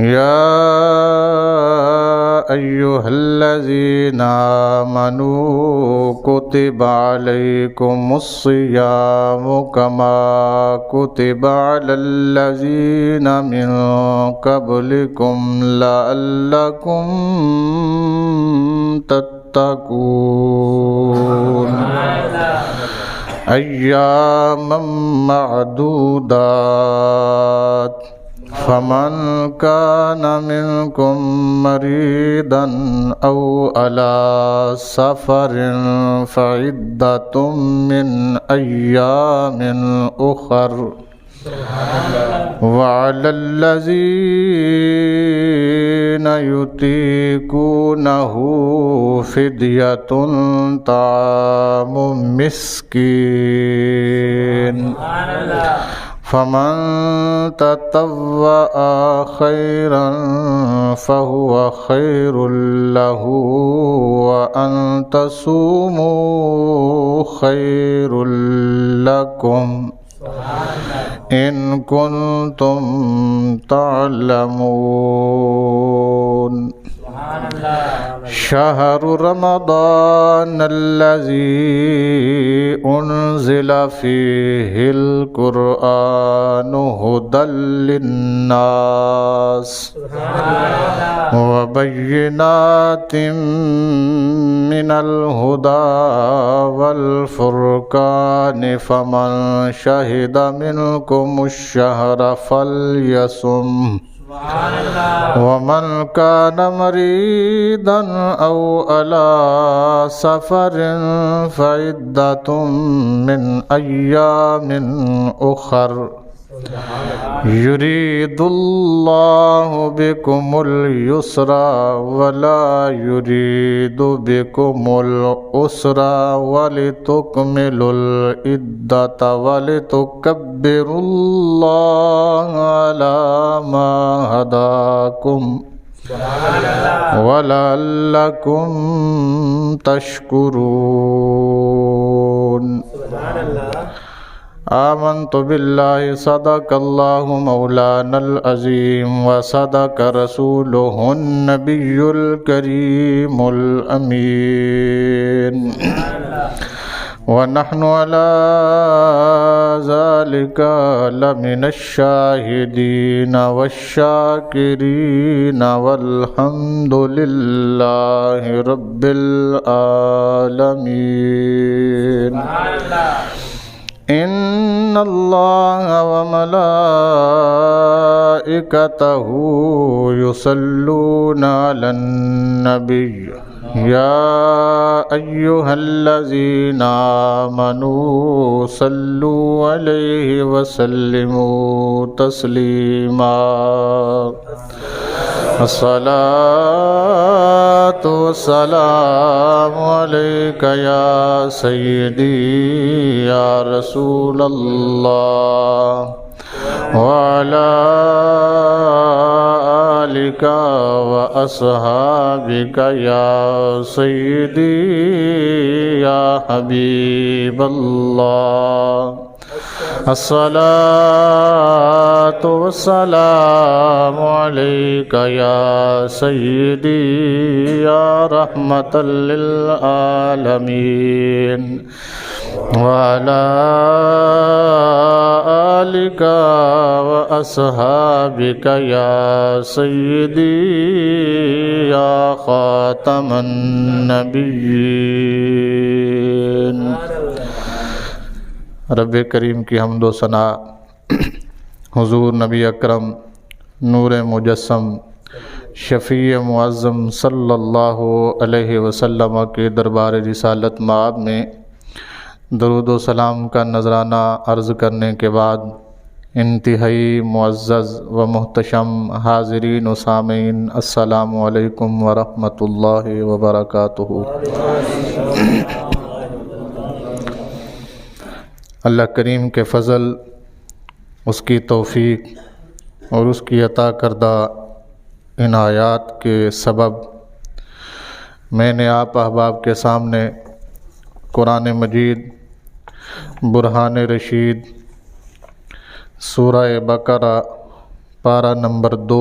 يا أيها الذين آمنوا كتب عليكم الصيام كما كتب على الذين من قبلكم لعلكم تتقون أياما معدودات فمن كان منكم مريضا أو على سفر فعدة من أيام أخر وعلى الذين يطيقونه فدية طعام مسكين فمن تطوع خيرا فهو خير له وأن تصوموا خير لكم إن كنتم تعلمون شهر رمضان الذي أنزل فيه القرآن هدى للناس وبينات من الهدى والفرقان فمن شهد منكم الشهر فليصم ومن كان مريضا أو على سفر فعدة من أيام أخر يريد الله بكم اليسر ولا يريد بكم العسر ولتكملوا العدة ولتكبروا الله على ما هداكم ولعلكم تشكرون آمنت بالله صدق الله مولانا العظيم وصدق رسوله النبي الكريم الأمين ونحن على ذلك لمن الشاهدين والشاكرين والحمد لله رب العالمين إن الله وملائكته يصلون على النبي يا أيها الذين آمنوا صلوا عليه وسلموا تسليما الصلاة والسلام عليك يا سيدي يا رسول الله وعلى آلك وأصحابك يا سيدي يا حبيب الله الصلاة والسلام عليك يا سيدي يا رحمة للعالمين وعلى آلك وأصحابك يا سيدي يا خاتم النبيين رب کریم کی حمد و ثنا حضور نبی اکرم نور مجسم شفیع معظم صلی اللہ علیہ وسلم کے دربار رسالت مآب میں درود و سلام کا نذرانہ عرض کرنے کے بعد انتہائی معزز و محتشم حاضرین و سامعین السلام علیکم ورحمۃ اللہ وبرکاتہ۔ اللہ کریم کے فضل، اس کی توفیق اور اس کی عطا کردہ عنایات کے سبب میں نے آپ احباب کے سامنے قرآن مجید برہان رشید سورہ بقرہ پارہ نمبر 2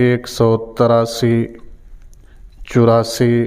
183, 84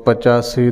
85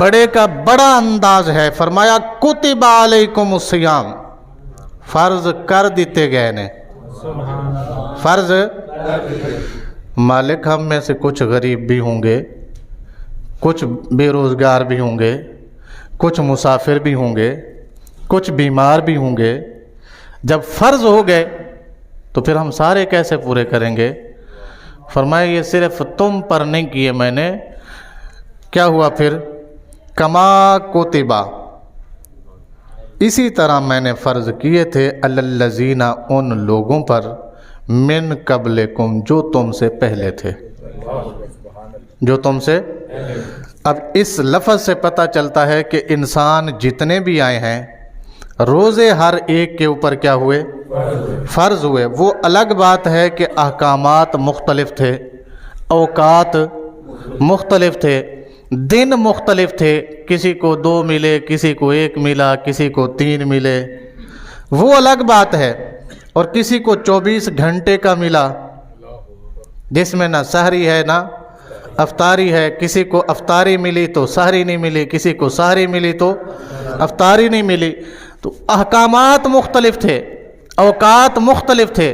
بڑے کا بڑا انداز ہے. فرمایا کتب علیکم الصیام, فرض کر دیتے گئے نے, فرض. مالک ہم میں سے کچھ غریب بھی ہوں گے, کچھ بے روزگار بھی ہوں گے, کچھ مسافر بھی ہوں گے, کچھ بیمار بھی ہوں گے. جب فرض ہو گئے تو پھر ہم سارے کیسے پورے کریں گے؟ فرمایا یہ صرف تم پر نہیں کیے میں نے. کیا ہوا پھر؟ کما کتبا, اسی طرح میں نے فرض کیے تھے علی الذین, ان لوگوں پر, من قبلکم, جو تم سے پہلے تھے, جو تم سے. اب اس لفظ سے پتہ چلتا ہے کہ انسان جتنے بھی آئے ہیں روزے ہر ایک کے اوپر کیا ہوئے؟ فرض ہوئے. وہ الگ بات ہے کہ احکامات مختلف تھے, اوقات مختلف تھے, دن مختلف تھے, کسی کو 2 ملے, کسی کو 1 ملا, کسی کو 3 ملے, وہ الگ بات ہے. اور کسی کو 24 گھنٹے کا ملا جس میں نہ سحری ہے نہ افطاری ہے. کسی کو افطاری ملی تو سحری نہیں ملی, کسی کو سحری ملی تو افطاری نہیں ملی. تو احکامات مختلف تھے, اوقات مختلف تھے,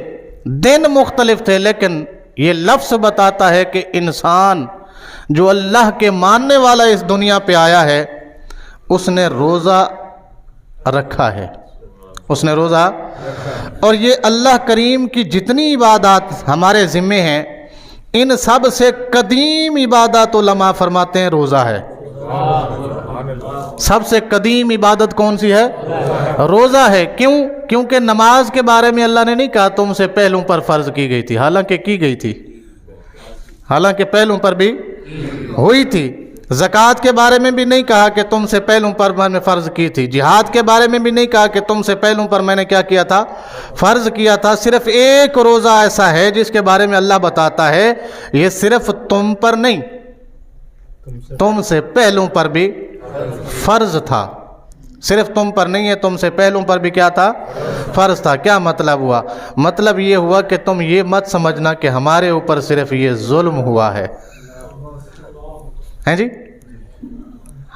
دن مختلف تھے, لیکن یہ لفظ بتاتا ہے کہ انسان جو اللہ کے ماننے والا اس دنیا پہ آیا ہے اس نے روزہ رکھا ہے, اس نے روزہ. اور یہ اللہ کریم کی جتنی عبادات ہمارے ذمے ہیں ان سب سے قدیم عبادت علماء فرماتے ہیں روزہ ہے. سب سے قدیم عبادت کون سی ہے؟ روزہ ہے. کیوں؟ کیونکہ نماز کے بارے میں اللہ نے نہیں کہا تم سے پہلوں پر فرض کی گئی تھی, حالانکہ کی گئی تھی, حالانکہ پہلوں پر بھی ہوئی تھی. زکوٰۃ کے بارے میں بھی نہیں کہا کہ تم سے پہلوں پر میں نے فرض کی تھی. جہاد کے بارے میں بھی نہیں کہا کہ تم سے پہلوں پر میں نے کیا کیا تھا؟ فرض کیا تھا. صرف ایک روزہ ایسا ہے جس کے بارے میں اللہ بتاتا ہے یہ صرف تم پر نہیں, تم سے پہلوں پر بھی فرض تھا. صرف تم پر نہیں ہے, تم سے پہلوں پر بھی کیا تھا؟ فرض تھا. کیا مطلب ہوا؟ مطلب یہ ہوا کہ تم یہ مت سمجھنا کہ ہمارے اوپر صرف یہ ظلم ہوا ہے, ہیں جی,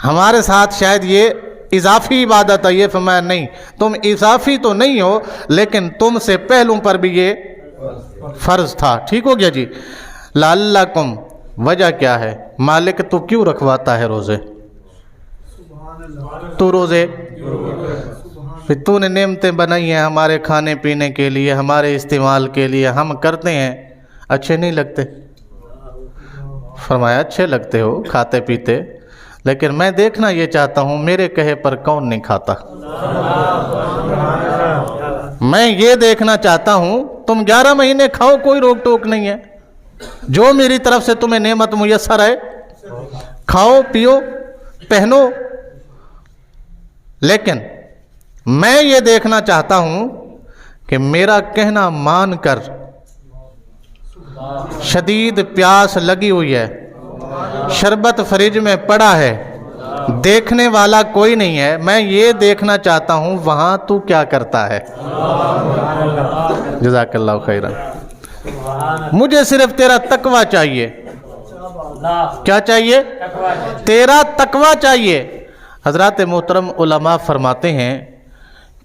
ہمارے ساتھ شاید یہ اضافی عبادت ہے. یہ فرمایا نہیں, تم اضافی تو نہیں ہو لیکن تم سے پہلوں پر بھی یہ فرض تھا. ٹھیک ہو گیا جی. لعلکم, وجہ کیا ہے؟ مالک تو کیوں رکھواتا ہے روزے؟ تو روزے پھر تو نے نعمتیں بنائی ہیں ہمارے کھانے پینے کے لیے, ہمارے استعمال کے لیے, ہم کرتے ہیں, اچھے نہیں لگتے؟ فرمایا اچھے لگتے ہو کھاتے پیتے, لیکن میں دیکھنا یہ چاہتا ہوں میرے کہے پر کون نہیں کھاتا. میں یہ دیکھنا چاہتا ہوں تم 11 مہینے کھاؤ, کوئی روک ٹوک نہیں ہے, جو میری طرف سے تمہیں نعمت میسر ہے کھاؤ پیو پہنو, لیکن میں یہ دیکھنا چاہتا ہوں کہ میرا کہنا مان کر, شدید پیاس لگی ہوئی ہے, شربت فریج میں پڑا ہے, دیکھنے والا کوئی نہیں ہے, میں یہ دیکھنا چاہتا ہوں وہاں تو کیا کرتا ہے. جزاک اللہ خیرا. مجھے صرف تیرا تقوی چاہیے. کیا چاہیے؟ تیرا تقوی چاہیے. حضرات محترم علماء فرماتے ہیں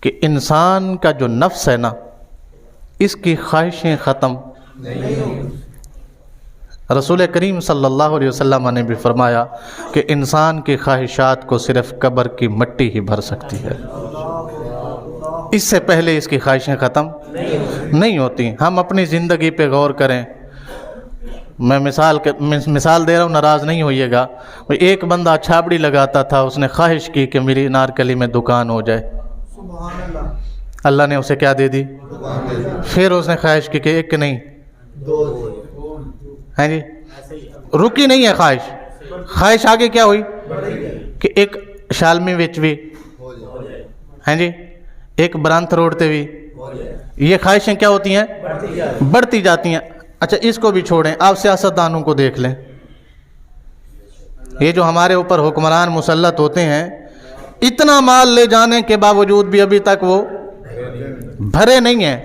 کہ انسان کا جو نفس ہے نا اس کی خواہشیں ختم نہیں. رسول کریم صلی اللہ علیہ وسلم نے بھی فرمایا کہ انسان کی خواہشات کو صرف قبر کی مٹی ہی بھر سکتی ہے, اس سے پہلے اس کی خواہشیں ختم نہیں ہوتی. ہم اپنی زندگی پہ غور کریں. میں مثال دے رہا ہوں, ناراض نہیں ہوئیے گا. ایک بندہ چھابڑی لگاتا تھا, اس نے خواہش کی کہ میری نارکلی میں دکان ہو جائے. اللہ نے اسے کیا دے دی؟ پھر اس نے خواہش کی کہ ایک نہیں ہیں جی, رکی نہیں ہے خواہش. خواہش آگے کیا ہوئی کہ ایک شالمی وچ بھی ہیں جی, ایک برانت روڈ تے بھی. یہ خواہشیں کیا ہوتی ہیں؟ بڑھتی جاتی ہیں. اچھا اس کو بھی چھوڑیں, آپ سیاستدانوں کو دیکھ لیں. یہ جو ہمارے اوپر حکمران مسلط ہوتے ہیں, اتنا مال لے جانے کے باوجود بھی ابھی تک وہ بھرے نہیں ہیں.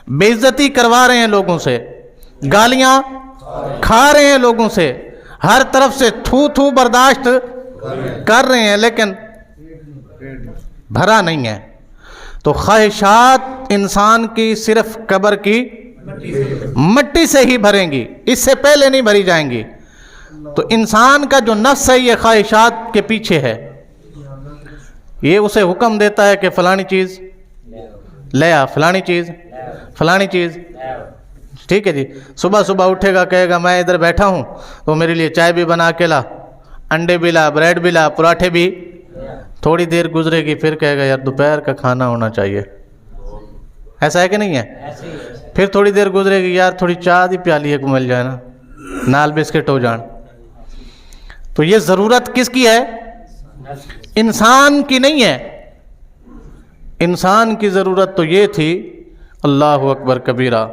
بے عزتی کروا رہے ہیں لوگوں سے, گالیاں کھا رہے ہیں لوگوں سے, ہر طرف سے تھو تھو برداشت کر رہے ہیں لیکن بھرا نہیں ہے. تو خواہشات انسان کی صرف قبر کی مٹی سے ہی بھریں گی، اس سے پہلے نہیں بھری جائیں گی. تو انسان کا جو نفس ہے یہ خواہشات کے پیچھے ہے. یہ اسے حکم دیتا ہے کہ فلانی چیز لے آ، فلانی چیز، فلانی چیز. ٹھیک ہے جی. صبح صبح اٹھے گا، کہے گا میں ادھر بیٹھا ہوں تو میرے لیے چائے بھی بنا کے لا، انڈے بھی لا، بریڈ بھی لا، پراٹھے بھی. تھوڑی دیر گزرے گی پھر کہے گا یار دوپہر کا کھانا ہونا چاہیے. ایسا ہے کہ نہیں ہے؟ پھر تھوڑی دیر گزرے گی، یار تھوڑی چائے دی پیالی کو مل جائے نا، نال بسکٹ ہو جان. تو یہ ضرورت کس کی ہے؟ انسان کی نہیں ہے. انسان کی ضرورت تو یہ تھی. اللہ اکبر کبیرہ.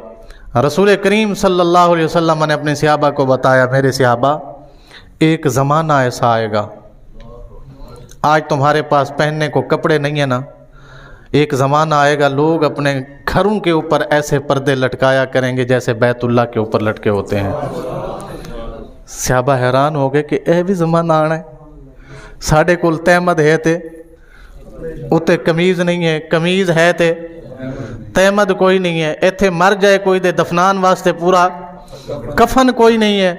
رسول کریم صلی اللہ علیہ وسلم نے اپنے صحابہ کو بتایا، میرے صحابہ ایک زمانہ ایسا آئے گا، آج تمہارے پاس پہننے کو کپڑے نہیں ہیں نا، ایک زمانہ آئے گا لوگ اپنے گھروں کے اوپر ایسے پردے لٹکایا کریں گے جیسے بیت اللہ کے اوپر لٹکے ہوتے ہیں. صحابہ حیران ہو گئے کہ اے بھی زمانہ آنا ہے. ساڑھے کول تحمد ہے تے اتے کمیز نہیں ہے، کمیز ہے تے تحمد کوئی نہیں ہے. ایتھے مر جائے کوئی دے دفنان واسطے پورا کفن کوئی نہیں ہے.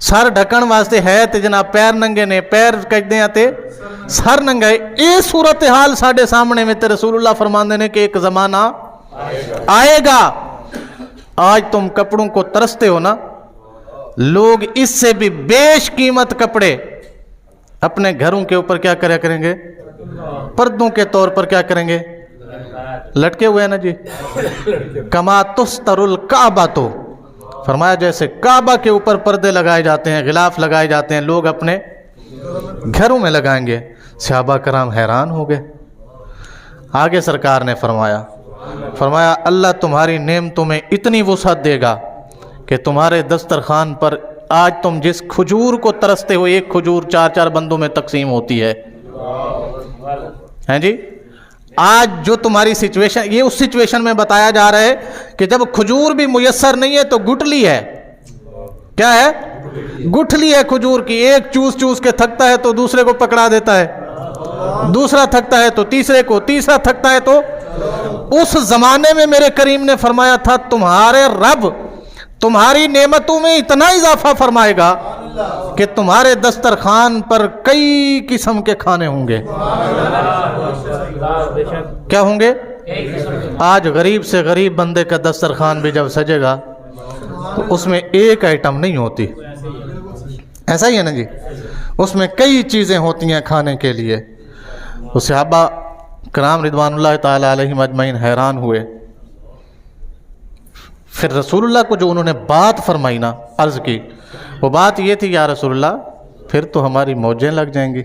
سر ڈھکن واسطے ہے تے جناب پیر ننگے نے، پیر کجدے ہیں تے سر ننگا ہے. اے صورتحال ساڑھے سامنے میں تے رسول اللہ فرماندے نے کہ ایک زمانہ آئے گا. آج تم کپڑوں کو ترستے ہو نا، لوگ اس سے بھی بیش قیمت کپڑے اپنے گھروں کے اوپر کیا کریں گے؟ پردوں کے طور پر کیا کریں گے؟ لٹکے ہوئے ہیں نا جی. کما تستر الکعبہ، تو فرمایا جیسے کعبہ کے اوپر پردے لگائے جاتے ہیں، غلاف لگائے جاتے ہیں، لوگ اپنے گھروں میں لگائیں گے. صحابہ کرام حیران ہو گئے. آگے سرکار نے فرمایا اللہ تمہاری نعمتوں میں اتنی وسعت دے گا کہ تمہارے دسترخوان پر آج تم جس کھجور کو ترستے ہو، ایک کھجور 4 بندوں میں تقسیم ہوتی ہے. ہیں جی. آج جو تمہاری سچویشن، یہ اس سچویشن میں بتایا جا رہا ہے کہ جب کھجور بھی میسر نہیں ہے تو گٹھلی ہے. کیا ہے؟ گٹھلی ہے کھجور کی. ایک چوس کے تھکتا ہے تو دوسرے کو پکڑا دیتا ہے، دوسرا تھکتا ہے تو تیسرے کو، تیسرا تھکتا ہے تو. اس زمانے میں میرے کریم نے فرمایا تھا تمہارے رب تمہاری نعمتوں میں اتنا اضافہ فرمائے گا کہ تمہارے دسترخوان پر کئی قسم کے کھانے ہوں گے. کیا ہوں گے؟ آج غریب سے غریب بندے کا دسترخوان بھی جب سجے گا تو اس میں ایک آئٹم نہیں ہوتی. ایسا ہی ہے نا جی. اس میں کئی چیزیں ہوتی ہیں کھانے کے لیے. تو صحابہ کرام رضوان اللہ تعالی علیہم اجمعین حیران ہوئے. پھر رسول اللہ کو جو انہوں نے بات فرمائی نا، عرض کی، وہ بات یہ تھی یا رسول اللہ پھر تو ہماری موجیں لگ جائیں گی.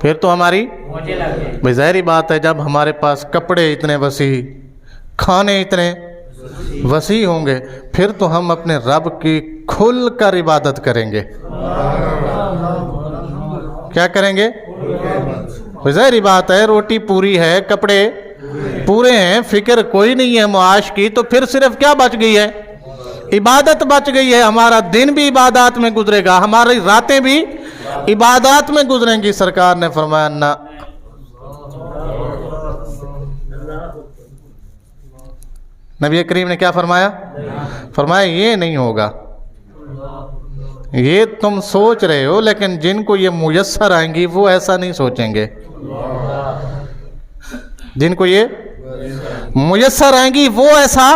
پھر تو ہماری بھئی ظاہری بات ہے جب ہمارے پاس کپڑے اتنے وسیع، کھانے اتنے وسیع ہوں گے پھر تو ہم اپنے رب کی کھل کر عبادت کریں گے. کیا کریں گے؟ ظاہری بات ہے روٹی پوری ہے، کپڑے پورے ہیں، فکر کوئی نہیں ہے معاش کی، تو پھر صرف کیا بچ گئی ہے؟ عبادت بچ گئی ہے. ہمارا دن بھی عبادات میں گزرے گا، ہماری راتیں بھی عبادات میں گزریں گی. سرکار نے فرمایا نہ، نبی کریم نے کیا فرمایا یہ نہیں ہوگا. یہ تم سوچ رہے ہو لیکن جن کو یہ میسر آئیں گی وہ ایسا نہیں سوچیں گے. جن کو یہ میسر آئیں گی وہ ایسا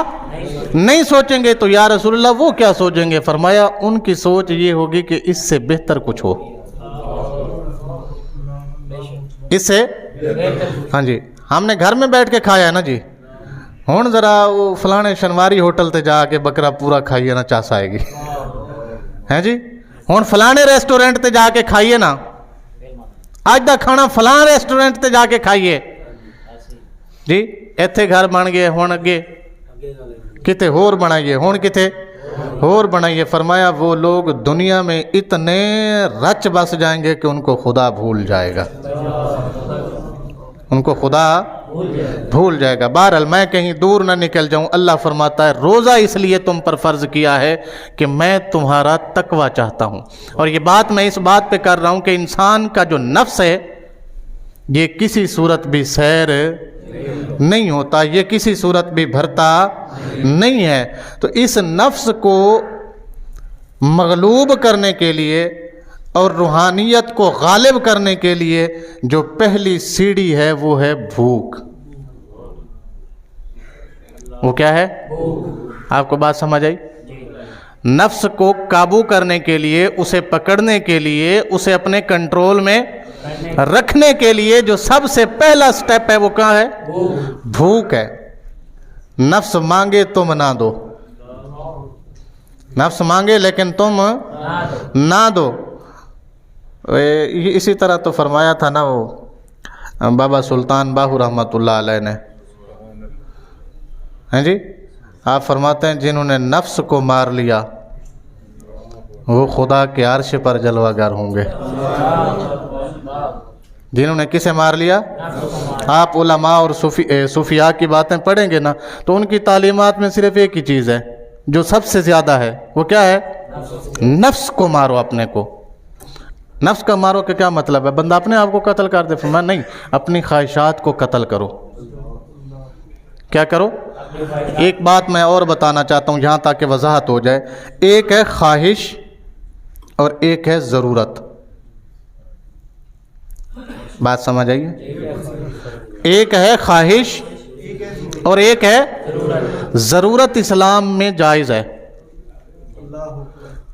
نہیں سوچیں گے. تو یا رسول اللہ وہ کیا سوچیں گے؟ فرمایا ان کی سوچ یہ ہوگی کہ اس سے بہتر کچھ ہو. اس سے ہاں جی ہم نے گھر میں بیٹھ کے کھایا ہے نا جی، ہون ذرا وہ فلانے شنواری ہوٹل تے جا کے بکرا پورا کھائیے نا، چاس آئے گی. ہیں جی ہون فلانے ریسٹورنٹ تے جا کے کھائیے نا، آج دا کھانا فلان ریسٹورنٹ تے جا کے کھائیے جی. ایتھے گھر بن گئے، ہون اگے کتے ہور بنائیے، ہون کتے ہور بنائیے. فرمایا وہ لوگ دنیا میں اتنے رچ بس جائیں گے کہ ان کو خدا بھول جائے گا. ان کو خدا بھول جائے گا. بہرحال میں کہیں دور نہ نکل جاؤں, اللہ فرماتا ہے روزہ اس لیے تم پر فرض کیا ہے کہ میں تمہارا تقوی چاہتا ہوں. اور یہ بات میں اس بات پہ کر رہا ہوں کہ انسان کا جو نفس ہے یہ کسی صورت بھی سیر نہیں ہوتا, یہ کسی صورت بھی بھرتا نہیں ہے. تو اس نفس کو مغلوب کرنے کے لیے اور روحانیت کو غالب کرنے کے لیے جو پہلی سیڑھی ہے وہ ہے بھوک. وہ کیا ہے؟ آپ کو بات سمجھ آئی؟ نفس کو قابو کرنے کے لیے, اسے پکڑنے کے لیے, اسے اپنے کنٹرول میں رکھنے کے لیے جو سب سے پہلا سٹیپ ہے وہ کہاں ہے؟ بھوک ہے. نفس مانگے تم نہ دو, نفس مانگے لیکن تم نہ دو. اسی طرح تو فرمایا تھا نا وہ بابا سلطان باہو رحمۃ اللہ علیہ نے, ہیں جی, آپ فرماتے ہیں جنہوں نے نفس کو مار لیا وہ خدا کے عرش پر جلوہ گر ہوں گے. جنہوں نے کسے مار لیا؟ آپ علماء اور صوفیاء کی باتیں پڑھیں گے نا تو ان کی تعلیمات میں صرف ایک ہی چیز ہے جو سب سے زیادہ ہے, وہ کیا ہے؟ نفس کو مارو اپنے کو. نفس کا مارو کہ کیا مطلب ہے؟ بندہ اپنے آپ کو قتل کر دے؟ فرمایا نہیں, اپنی خواہشات کو قتل کرو. کیا کرو؟ ایک بات میں اور بتانا چاہتا ہوں یہاں تاکہ وضاحت ہو جائے. ایک ہے خواہش اور ایک ہے ضرورت. بات سمجھ آئیے؟ ایک ہے خواہش اور ایک ہے ضرورت. اسلام میں جائز ہے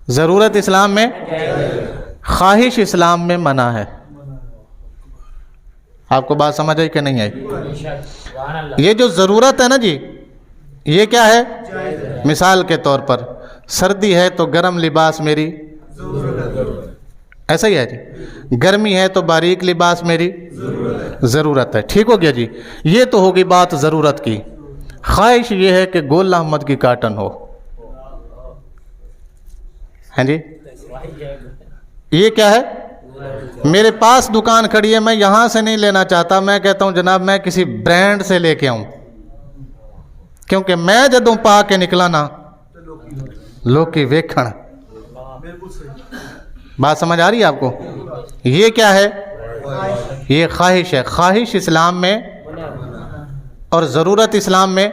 ضرورت, اسلام میں, خواہش اسلام میں منع ہے. آپ کو بات سمجھ آئی کہ نہیں آئی؟ یہ جو ضرورت ہے نا جی, یہ کیا ہے؟ مثال کے طور پر سردی ہے تو گرم لباس میری ایسا ہی ہے جی, گرمی ہے تو باریک لباس میری ضرورت ہے. ٹھیک ہو گیا جی, یہ تو ہوگی بات ضرورت کی. خواہش یہ ہے کہ گول احمد کی کاٹن ہو, ہیں جی, یہ کیا ہے؟ میرے پاس دکان کھڑی ہے, میں یہاں سے نہیں لینا چاہتا, میں کہتا ہوں جناب میں کسی برانڈ سے لے کے آؤں, کیونکہ میں جدوں پا کے نکلا نا لوکی ویکھن. بات سمجھ آ رہی ہے آپ کو؟ یہ کیا ہے؟ یہ خواہش ہے. خواہش اسلام میں اور ضرورت اسلام میں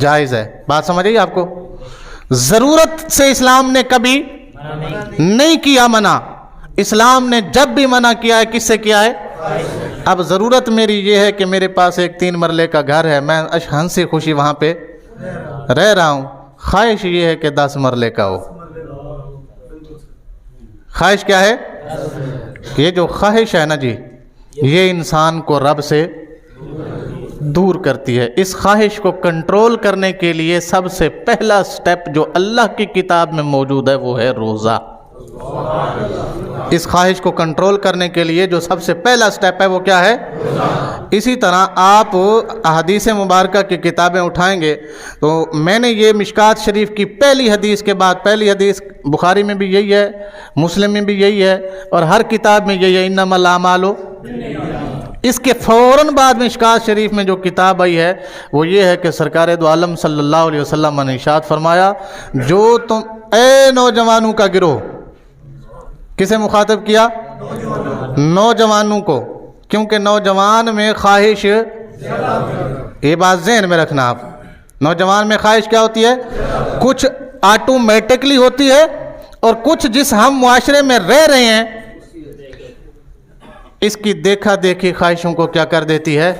جائز ہے. بات سمجھ آئی آپ کو؟ ضرورت سے اسلام نے کبھی نہیں کیا منع. اسلام نے جب بھی منع کیا ہے کس سے کیا ہے؟ اب ضرورت میری یہ ہے کہ میرے پاس ایک 3 مرلے کا گھر ہے, میں ہنسی خوشی وہاں پہ رہ رہا ہوں. خواہش یہ ہے کہ 10 مرلے کا ہو. خواہش کیا ہے؟ یہ جو خواہش ہے نا جی, یہ انسان کو رب سے دور کرتی ہے. اس خواہش کو کنٹرول کرنے کے لیے سب سے پہلا سٹیپ جو اللہ کی کتاب میں موجود ہے وہ ہے روزہ. اس خواہش کو کنٹرول کرنے کے لیے جو سب سے پہلا سٹیپ ہے وہ کیا ہے؟ اسی طرح آپ احادیث مبارکہ کی کتابیں اٹھائیں گے تو میں نے یہ مشکات شریف کی پہلی حدیث کے بعد, پہلی حدیث بخاری میں بھی یہی ہے, مسلم میں بھی یہی ہے, اور ہر کتاب میں یہی ہے, انما الاعمال. اس کے فوراً بعد مشکات شریف میں جو کتاب آئی ہے وہ یہ ہے کہ سرکار دو عالم صلی اللہ علیہ وسلم نے ارشاد فرمایا, جو تم اے نوجوانوں کا گروہ, کسے مخاطب کیا؟ نوجوانوں کو, کیونکہ نوجوان میں خواہش, یہ بات ذہن میں رکھنا آپ, نوجوان میں خواہش کیا ہوتی ہے؟ کچھ آٹومیٹکلی ہوتی ہے اور کچھ جس ہم معاشرے میں رہ رہے ہیں اس کی دیکھا دیکھی خواہشوں کو کیا کر دیتی ہے.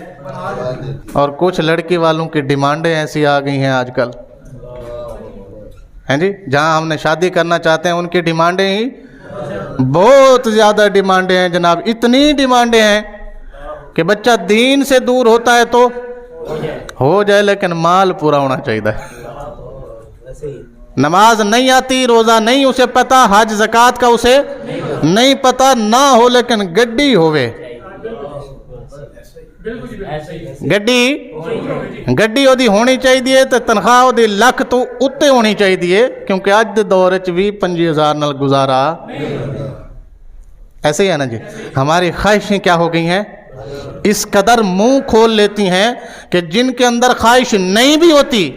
اور کچھ لڑکی والوں کی ڈیمانڈیں ایسی آ گئی ہیں آج کل, ہیں جی, جہاں ہم نے شادی کرنا چاہتے ہیں ان کی ڈیمانڈیں ہی بہت زیادہ ڈیمانڈیں ہیں جناب. اتنی ڈیمانڈیں ہیں کہ بچہ دین سے دور ہوتا ہے تو ہو جائے لیکن مال پورا ہونا چاہیے. نماز نہیں آتی, روزہ نہیں اسے پتا, حج زکوٰۃ کا اسے نہیں پتا, نہ ہو لیکن گڈی ہوئے, گڈی وہ ہونی چاہیے تو تنخواہ وہ لکھ تو اتنے ہونی چاہیے, کیونکہ اج دے دور 20-25 نال گزارا ایسے ہی ہے نا جی. ہماری خواہشیں کیا ہو گئی ہیں؟ اس قدر منہ کھول لیتی ہیں کہ جن کے اندر خواہش نہیں بھی ہوتی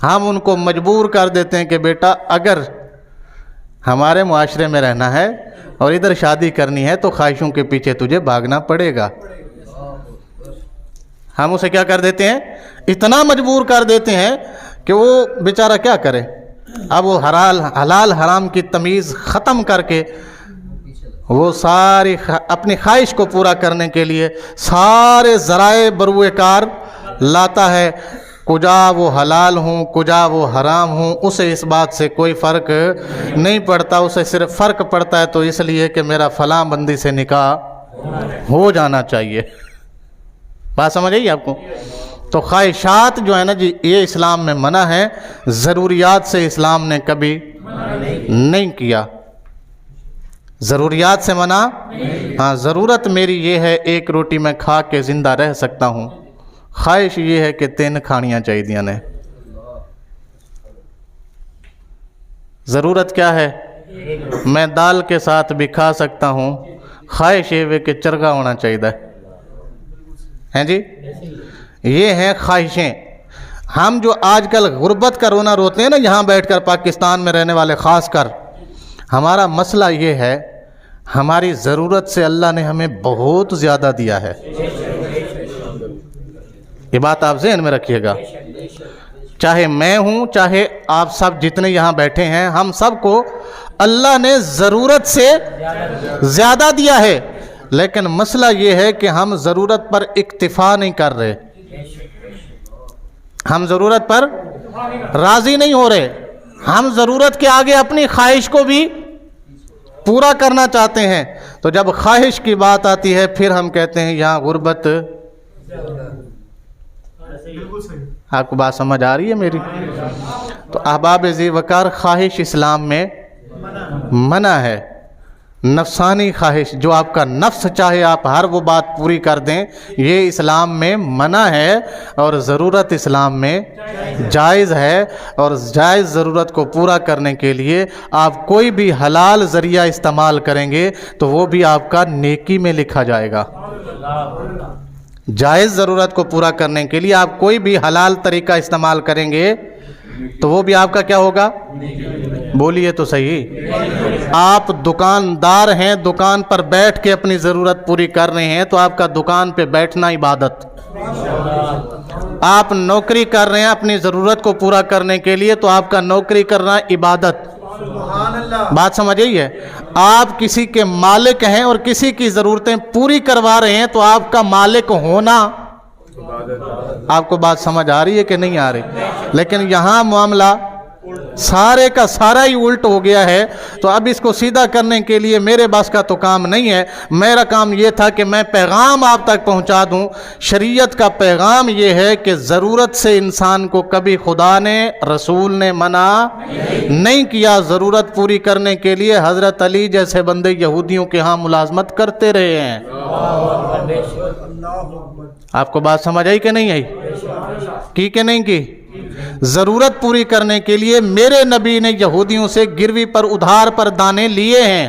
ہم ان کو مجبور کر دیتے ہیں کہ بیٹا اگر ہمارے معاشرے میں رہنا ہے اور ادھر شادی کرنی ہے تو خواہشوں کے پیچھے تجھے بھاگنا پڑے گا. ہم اسے کیا کر دیتے ہیں؟ اتنا مجبور کر دیتے ہیں کہ وہ بیچارہ کیا کرے. اب وہ حلال حرام کی تمیز ختم کر کے وہ ساری اپنی خواہش کو پورا کرنے کے لیے سارے ذرائع بروئے کار لاتا ہے. کجا وہ حلال ہوں کجا وہ حرام ہوں اسے اس بات سے کوئی فرق نہیں پڑتا. اسے صرف فرق پڑتا ہے تو اس لیے کہ میرا فلاں بندی سے نکاح ہو جانا چاہیے. بات سمجھ آئی آپ کو؟ تو خواہشات جو ہے نا جی یہ اسلام میں منع ہے. ضروریات سے اسلام نے کبھی نہیں کیا. ضروریات سے منع؟ ہاں ضرورت میری یہ ہے ایک روٹی میں کھا کے زندہ رہ سکتا ہوں. خواہش یہ ہے کہ 3 کھانیاں چاہیے نے. ضرورت کیا ہے؟ میں دال کے ساتھ بھی کھا سکتا ہوں. خواہش یہ ہے کہ چرگا ہونا چاہیے ہیں جی. یہ ہیں خواہشیں. ہم جو آج کل غربت کا رونا روتے ہیں نا یہاں بیٹھ کر پاکستان میں رہنے والے خاص کر, ہمارا مسئلہ یہ ہے ہماری ضرورت سے اللہ نے ہمیں بہت زیادہ دیا ہے. یہ بات آپ ذہن میں رکھیے گا. چاہے میں ہوں چاہے آپ سب جتنے یہاں بیٹھے ہیں ہم سب کو اللہ نے ضرورت سے زیادہ دیا ہے. لیکن مسئلہ یہ ہے کہ ہم ضرورت پر اکتفا نہیں کر رہے. ہم ضرورت پر راضی نہیں ہو رہے. ہم ضرورت کے آگے اپنی خواہش کو بھی پورا کرنا چاہتے ہیں. تو جب خواہش کی بات آتی ہے پھر ہم کہتے ہیں یہاں غربت. آپ کو بات سمجھ آ رہی ہے میری؟ تو احباب ذی وقار خواہش اسلام میں منع ہے. نفسانی خواہش جو آپ کا نفس چاہے آپ ہر وہ بات پوری کر دیں یہ اسلام میں منع ہے. اور ضرورت اسلام میں جائز ہے. اور جائز ضرورت کو پورا کرنے کے لیے آپ کوئی بھی حلال ذریعہ استعمال کریں گے تو وہ بھی آپ کا نیکی میں لکھا جائے گا. جائز ضرورت کو پورا کرنے کے لیے آپ کوئی بھی حلال طریقہ استعمال کریں گے تو وہ بھی آپ کا کیا ہوگا؟ بولیے تو صحیح. آپ دکاندار ہیں, دکان پر بیٹھ کے اپنی ضرورت پوری کر رہے ہیں تو آپ کا دکان پہ بیٹھنا عبادت. آپ نوکری کر رہے ہیں اپنی ضرورت کو پورا کرنے کے لیے تو آپ کا نوکری کرنا عبادت. بات سمجھ آئی ہے؟ آپ کسی کے مالک ہیں اور کسی کی ضرورتیں پوری کروا رہے ہیں تو آپ کا مالک ہونا. آپ کو بات سمجھ آ رہی ہے کہ نہیں آ رہی؟ لیکن یہاں معاملہ سارے کا سارا ہی الٹ ہو گیا ہے. تو اب اس کو سیدھا کرنے کے لیے میرے بس کا تو کام نہیں ہے. میرا کام یہ تھا کہ میں پیغام آپ تک پہنچا دوں. شریعت کا پیغام یہ ہے کہ ضرورت سے انسان کو کبھی خدا نے رسول نے منع نہیں کیا. ضرورت پوری کرنے کے لیے حضرت علی جیسے بندے یہودیوں کے ہاں ملازمت کرتے رہے ہیں. آپ کو بات سمجھ آئی کہ نہیں آئی؟ کی کہ نہیں کی؟ ضرورت پوری کرنے کے لیے میرے نبی نے یہودیوں سے گروی پر ادھار پر دانے لیے ہیں.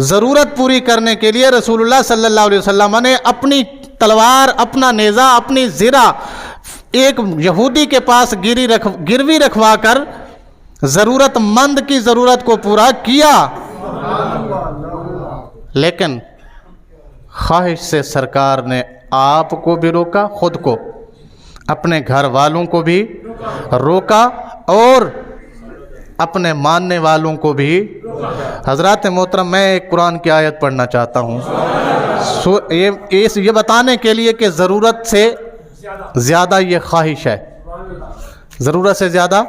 ضرورت پوری کرنے کے لیے رسول اللہ صلی اللہ علیہ وسلم نے اپنی تلوار اپنا نیزہ اپنی زرہ ایک یہودی کے پاس گروی رکھوا کر ضرورت مند کی ضرورت کو پورا کیا. لیکن خواہش سے سرکار نے آپ کو بھی روکا, خود کو اپنے گھر والوں کو بھی روکا اور اپنے ماننے والوں کو بھی. حضرات محترم میں ایک قرآن کی آیت پڑھنا چاہتا ہوں یہ بتانے کے لیے کہ ضرورت سے زیادہ یہ خواہش ہے. ضرورت سے زیادہ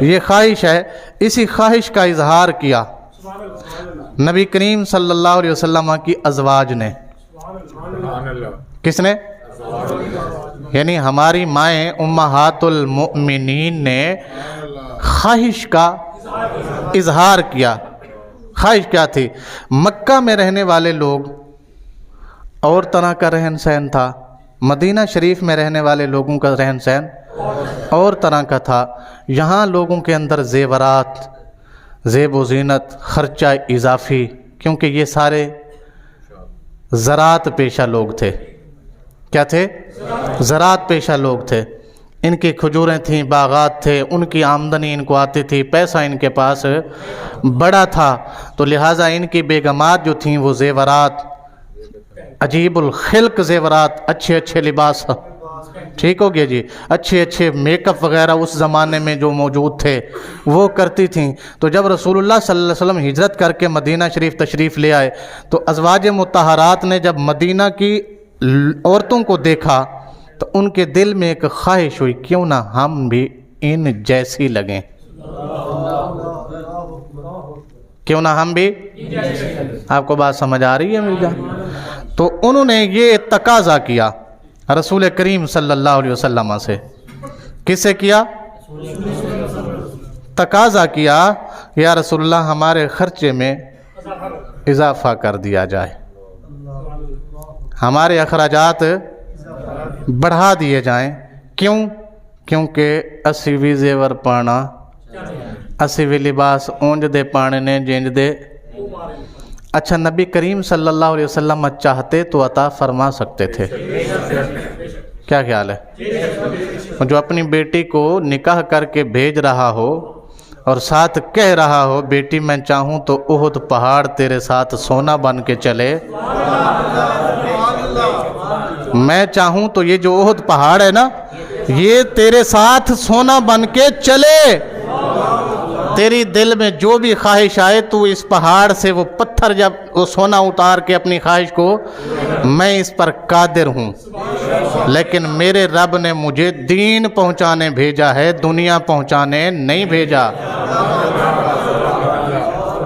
یہ خواہش ہے. اسی خواہش کا اظہار کیا نبی کریم صلی اللہ علیہ وسلم کی ازواج نے. کس نے؟ یعنی ہماری مائیں امہات المؤمنین نے خواہش کا اظہار کیا. خواہش کیا تھی؟ مکہ میں رہنے والے لوگ اور طرح کا رہن سہن تھا, مدینہ شریف میں رہنے والے لوگوں کا رہن سہن اور طرح کا تھا. یہاں لوگوں کے اندر زیورات, زیب و زینت, خرچہ اضافی, کیونکہ یہ سارے زراعت پیشہ لوگ تھے. کیا تھے؟ زراعت پیشہ لوگ تھے. ان کی کھجوریں تھیں، باغات تھے، ان کی آمدنی ان کو آتی تھی، پیسہ ان کے پاس بڑا تھا، تو لہٰذا ان کی بیگمات جو تھیں وہ زیورات، عجیب الخلق زیورات، اچھے اچھے لباس، ٹھیک ہو گیا جی، اچھے اچھے میک اپ وغیرہ اس زمانے میں جو موجود تھے وہ کرتی تھیں. تو جب رسول اللہ صلی اللہ علیہ وسلم ہجرت کر کے مدینہ شریف تشریف لے آئے تو ازواج مطہرات نے جب مدینہ کی عورتوں کو دیکھا تو ان کے دل میں ایک خواہش ہوئی، کیوں نہ ہم بھی ان جیسی لگیں، کیوں نہ ہم بھی. آپ کو بات سمجھ آ رہی ہے میری جان؟ تو انہوں نے یہ تقاضا کیا رسول کریم صلی اللہ علیہ وسلم سے. کس سے کیا؟ تقاضا کیا، یا رسول اللہ ہمارے خرچے میں اضافہ کر دیا جائے، ہمارے اخراجات بڑھا دیے جائیں. کیوں؟ کیونکہ اسی بھی زیور پانا، اسی بھی لباس اونج دے پانے نے جینج دے. اچھا، نبی کریم صلی اللہ علیہ وسلم چاہتے تو عطا فرما سکتے تھے. کیا خیال ہے؟ جو اپنی بیٹی کو نکاح کر کے بھیج رہا ہو اور ساتھ کہہ رہا ہو بیٹی میں چاہوں تو احد پہاڑ تیرے ساتھ سونا بن کے چلے، میں چاہوں تو یہ جو احد پہاڑ ہے نا یہ تیرے ساتھ سونا بن کے چلے، تیری دل میں جو بھی خواہش آئے تو اس پہاڑ سے وہ پتھر جب وہ سونا اتار کے اپنی خواہش کو، میں اس پر قادر ہوں. لیکن میرے رب نے مجھے دین پہنچانے بھیجا ہے، دنیا پہنچانے نہیں بھیجا.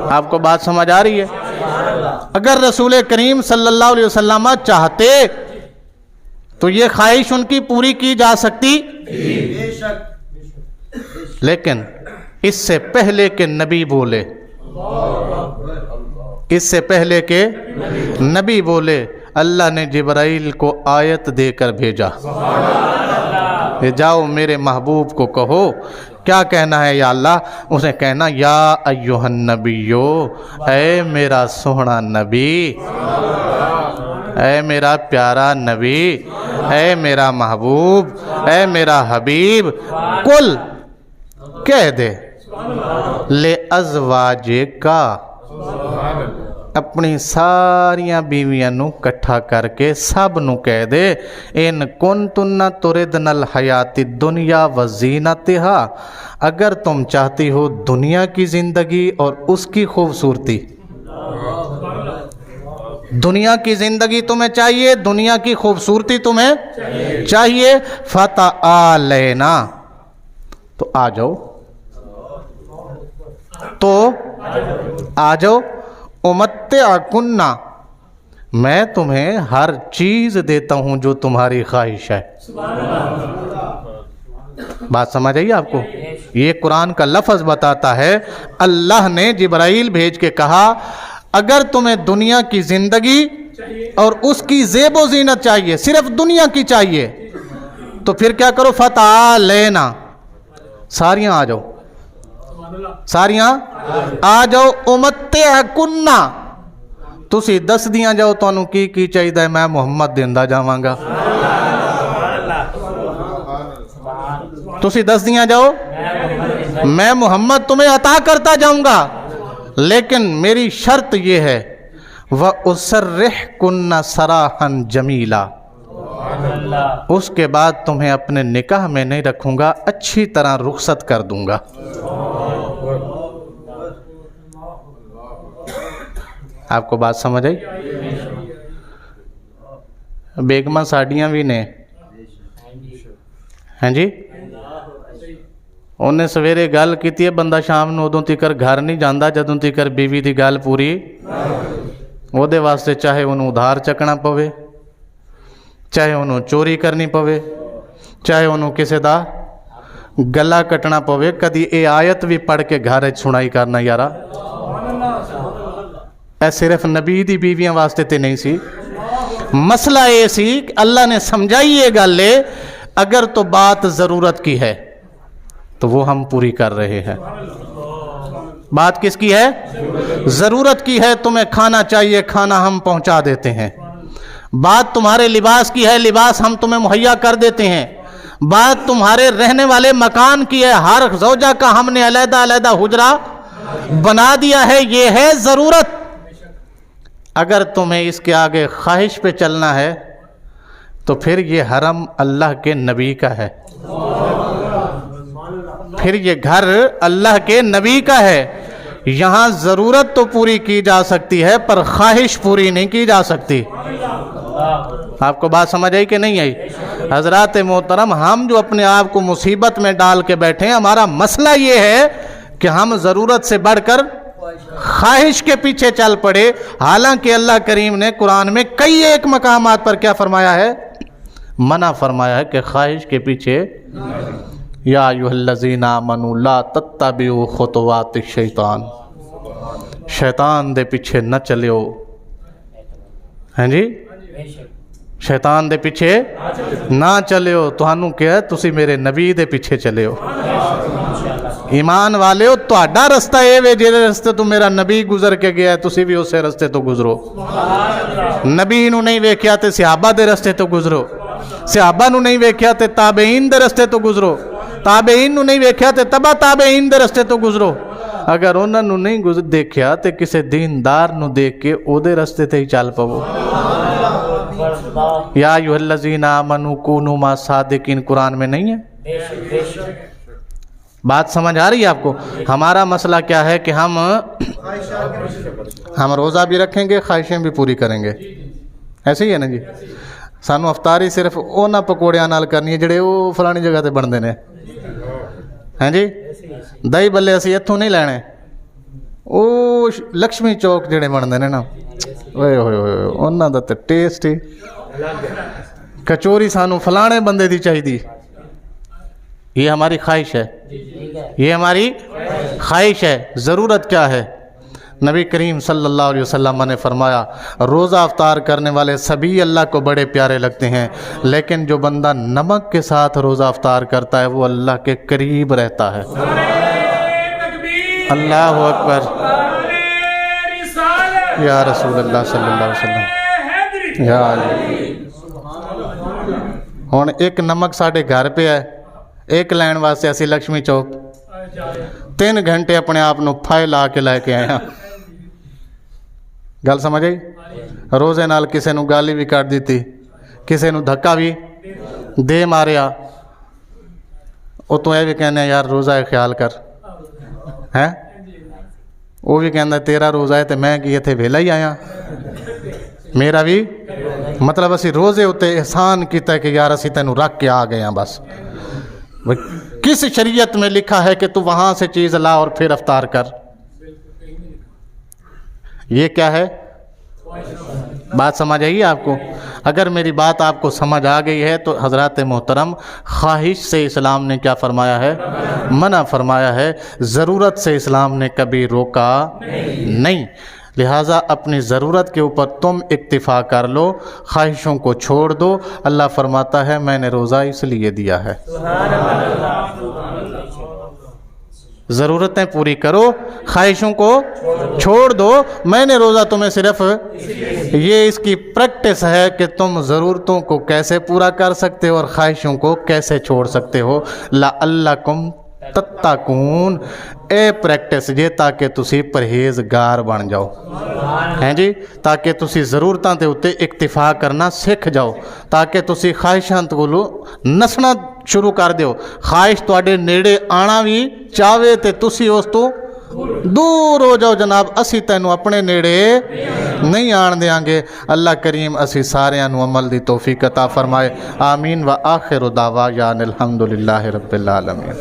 آپ کو بات سمجھ آ رہی ہے؟ اگر رسول کریم صلی اللہ علیہ وسلم چاہتے تو یہ خواہش ان کی پوری کی جا سکتی، لیکن اس سے پہلے کہ نبی بولے، اس سے پہلے کہ نبی بولے، اللہ نے جبرائیل کو آیت دے کر بھیجا، جاؤ میرے محبوب کو کہو. کیا کہنا ہے یا اللہ؟ اسے کہنا یا ایھا النبیو، اے میرا سوہنا نبی، اے میرا پیارا نبی، اے میرا محبوب، اے میرا حبیب، کل کہہ دے لے ازواجکا، اپنی ساریاں بیویاں نو کٹھا کر کے سب نو کہہ دے، ان کنتن تردن الحیات الدنیا وزینتہا، اگر تم چاہتی ہو دنیا کی زندگی اور اس کی خوبصورتی، دنیا کی زندگی تمہیں چاہیے، دنیا کی خوبصورتی تمہیں چاہیے، فتعالینا، تو آ جاؤ، تو آ جاؤ، امتعکن، میں تمہیں ہر چیز دیتا ہوں جو تمہاری خواہش ہے. بات سمجھ آئی آپ کو؟ یہ قرآن کا لفظ بتاتا ہے، اللہ نے جبرائیل بھیج کے کہا اگر تمہیں دنیا کی زندگی اور اس کی زیب و زینت چاہیے، صرف دنیا کی چاہیے، تو پھر کیا کرو؟ فتعالینا، ساریاں آ جاؤ، ساریاں آ جاؤ، امتعکن، تسی دس دیاں جاؤ تانوں کی چاہیے، میں محمد دیندہ جاواں گا. تسی دس دیاں جاؤ، میں محمد تمہیں عطا کرتا جاؤں گا، لیکن میری شرط یہ ہے وَأُسَرِّحْكُنَّ سَرَاحًا جَمِيلًا، اس کے بعد تمہیں اپنے نکاح میں نہیں رکھوں گا، اچھی طرح رخصت کر دوں گا. آپ کو بات سمجھ آئی؟ بیگماں ساڈیاں بھی نے، ہیں جی، انہیں سویرے گل کیتی ہے، بندہ شام نو ادوں تیکر گھر نہیں جاندہ جدوں تیکر بیوی دی گل پوری وہ دے واسطے، چاہے انہوں ادھار چکنا پوے، چاہے انہوں چوری کرنی پوے، چاہے انہوں کسے دا گلا کٹنا پوے. کدی اے آیت بھی پڑھ کے گھر سنائی کرنا یارا، اے صرف نبی دی بیویاں واسطے تے نہیں سی، مسئلہ یہ سی کہ اللہ نے سمجھائی یہ گل لے، اگر تو بات ضرورت کی ہے تو وہ ہم پوری کر رہے ہیں. بات کس کی ہے؟ ضرورت کی ہے، تمہیں کھانا چاہیے، کھانا ہم پہنچا دیتے ہیں. بات تمہارے لباس کی ہے، لباس ہم تمہیں مہیا کر دیتے ہیں، بات تمہارے رہنے والے مکان کی ہے، ہر زوجہ کا ہم نے علیحدہ علیحدہ حجرہ بنا دیا ہے، یہ ہے ضرورت۔ اگر تمہیں اس کے آگے خواہش پہ چلنا ہے تو پھر یہ حرم اللہ کے نبی کا ہے، پھر یہ گھر اللہ کے نبی کا ہے۔ یہاں ضرورت تو پوری کی جا سکتی ہے پر خواہش پوری نہیں کی جا سکتی۔ آپ کو بات سمجھ آئی کہ نہیں آئی؟ حضرات محترم، ہم جو اپنے آپ کو مصیبت میں ڈال کے بیٹھے ہیں، ہمارا مسئلہ یہ ہے کہ ہم ضرورت سے بڑھ کر خواہش کے پیچھے چل پڑے، حالانکہ اللہ کریم نے قرآن میں کئی ایک مقامات پر کیا فرمایا ہے؟ منع فرمایا ہے کہ خواہش کے پیچھے، یا ایھا الذین آمنوا لا تتبعوا خطوات الشیطان، شیطان دے پیچھے نہ چلیو۔ ہیں جی، شیطان دے پیچھے نہ چلیو، تہانوں کیا ہے؟ تسی میرے نبی دے پیچھے چلیو۔ ایمان والے ہو، تہاڈا رستہ اے وے جہدے رستے تو میرا نبی گزر کے گیا ہے، تسی بھی اسے رستے تو گزرو۔ نبی نو نہیں ویکھیا تے صحابہ دے رستے تو گزرو، صحابہ نو نہیں ویکھیا تے تابعین دے رستے تو گزرو، تابعین نو نہیں ویکھیا تے تبع تابعین دے رستے تو گزرو۔ اگر انہاں نو نہیں دیکھیا تے کسے دیندار نو دیکھ کے او دے رستے تے ہی چل پو۔ یا ایھا الذین آمنوا کونوا مع الصادقین قرآن میں نہیں ہے؟ بات سمجھ آ رہی ہے آپ کو؟ ہمارا مسئلہ کیا ہے کہ ہم روزہ بھی رکھیں گے، خواہشیں بھی پوری کریں گے، ایسے ہی ہے نا جی؟ سانو افطاری صرف اونا پکوڑیاں نال کرنی ہے جڑے وہ فلانی جگہ تے بندے نے، ہیں جی؟ دہی بلے اسی اتھوں نہیں لینے، او لکشمی چوک جڑے بندے نے نا، اوئے ہوئے ہوئے انہاں دا تے ٹیسٹ ہی، کچوری سانو فلانے بندے دی چاہیے۔ یہ ہماری خواہش ہے، یہ ہماری خواہش ہے۔ ضرورت کیا ہے؟ نبی کریم صلی اللہ علیہ وسلم نے فرمایا روزہ افطار کرنے والے سبھی اللہ کو بڑے پیارے لگتے ہیں، لیکن جو بندہ نمک کے ساتھ روزہ افطار کرتا ہے وہ اللہ کے قریب رہتا ہے۔ اللہ اکبر، یا رسول اللہ صلی اللہ علیہ وسلم، یا علی۔ ہن ایک نمک ساڑھے گھر پہ ہے، ایک لین واسطے اسی لکشمی چوک 3 گھنٹے اپنے آپ نو پھائے لا کے لے کے آئے ہیں۔ گل سمجھ آئی؟ روزے نال کسے نو گالی بھی کٹ دیتی، کسے نو دھکا بھی دے ماریا، او تو اے بھی کہنے یار روزہ ہے خیال کر، ہیں؟ وہ بھی کہنا تیرا روزہ ہے تے میں کی اتھے ویلا ہی آیا، میرا بھی مطلب اسی روزے ہوتے احسان کیتا ہے کہ یار اسی تینوں رکھ کے آ گئے ہیں بس۔ کس شریعت میں لکھا ہے کہ تو وہاں سے چیز لا اور پھر افطار کر؟ یہ کیا ہے؟ بات سمجھ آئی آپ کو؟ اگر میری بات آپ کو سمجھ آ گئی ہے تو حضرات محترم، خواہش سے اسلام نے کیا فرمایا ہے؟ منع فرمایا ہے۔ ضرورت سے اسلام نے کبھی روکا نہیں، لہٰذا اپنی ضرورت کے اوپر تم اکتفا کر لو، خواہشوں کو چھوڑ دو۔ اللہ فرماتا ہے میں نے روزہ اس لیے دیا ہے، ضرورتیں پوری کرو، خواہشوں کو چھوڑ دو، میں نے روزہ تمہیں صرف یہ اس کی پریکٹس ہے کہ تم ضرورتوں کو کیسے پورا کر سکتے ہو اور خواہشوں کو کیسے چھوڑ سکتے ہو۔ لعلکم تتقون، اے پریکٹس جے تاکہ تسی پرہیزگار بن جاؤ، ہیں جی؟ تاکہ تسی ضرورتاں تے اتے اکتفا کرنا سکھ جاؤ، تاکہ تسی خواہشاں کولوں نسنا شروع کر دیو۔ خواہش تواڈے نیڑے آنا بھی چاہے تے تسی اس تو دور ہو جاؤ، جناب اسی تینوں اپنے نیڑے نہیں آن دیاں گے۔ اللہ کریم اسی ساریاں نو عمل دی توفیق عطا فرمائے، آمین۔ و آخر دعوانا الحمدللہ رب العالمین۔